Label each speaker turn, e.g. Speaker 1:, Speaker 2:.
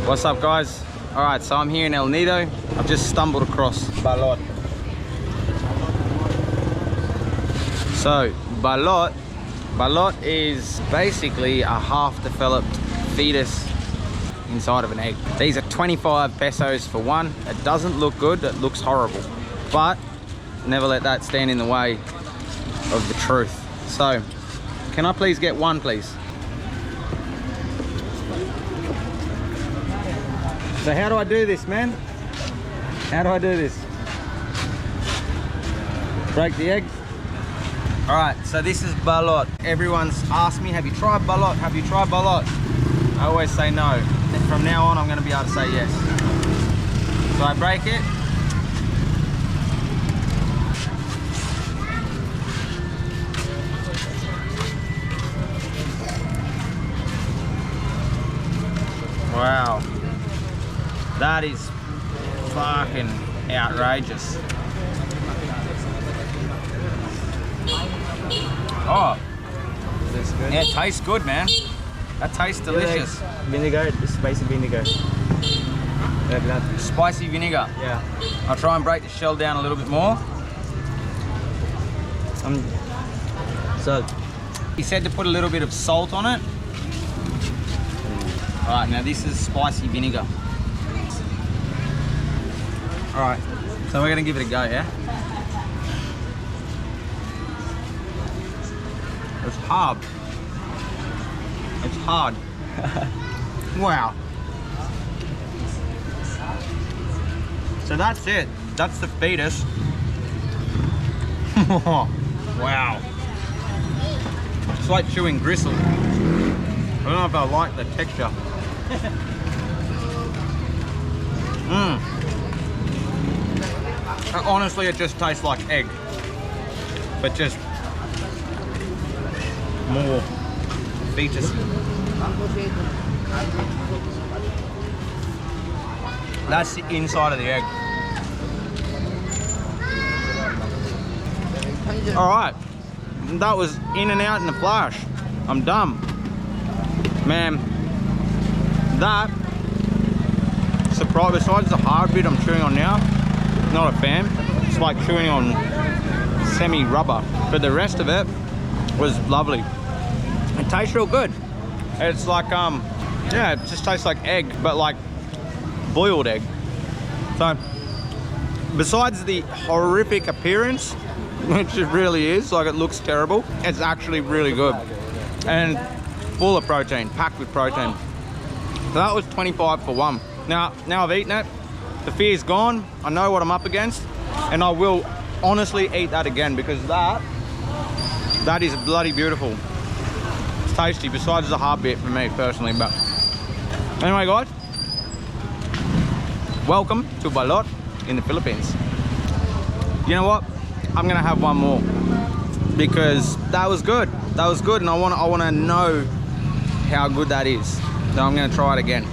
Speaker 1: What's up, guys? All right, so I'm here in El Nido. I've just stumbled across Balot. So Balot is basically a half-developed fetus inside of an egg. These are 25 pesos for one. It doesn't look good, it looks horrible. But never let that stand in the way of the truth. So, can I please get one, please? So how do I do this, man? How do I do this? Break the egg. All right, so this is Balot. Everyone's asked me, have you tried Balot? Have you tried Balot? I always say no. And from now on, I'm gonna be able to say yes. So I break it. Wow. That is fucking outrageous. Oh, yeah, it tastes good, man. That tastes delicious.
Speaker 2: Like vinegar, spicy vinegar.
Speaker 1: Spicy vinegar.
Speaker 2: Yeah.
Speaker 1: I'll try and break the shell down a little bit more.
Speaker 2: Salt.
Speaker 1: He said to put a little bit of salt on it. All right, now this is spicy vinegar. All right, so we're gonna give it a go, yeah? It's hard. It's hard. Wow. So that's it. That's the fetus. Wow. It's like chewing gristle. I don't know if I like the texture. Honestly, it just tastes like egg, but just more fetus. That's the inside of the egg. All right, that was in and out in a flash. I'm done, man. That surprise, besides the hard bit I'm chewing on now, not a fan. It's like chewing on semi-rubber, but the rest of it was lovely. It tastes real good. It's like yeah, it just tastes like egg, but like boiled egg. So besides the horrific appearance, which it really is, like it looks terrible, it's actually really good and full of protein, packed with protein. So that was 25 for one. Now I've eaten it, the fear's gone. I know what I'm up against, and I will honestly eat that again, because that is bloody beautiful. It's tasty, besides the hard bit for me personally. But anyway, guys, welcome to Balot in the Philippines. You know what? I'm gonna have one more, because that was good. That was good, and I wanna know how good that is. So I'm gonna try it again.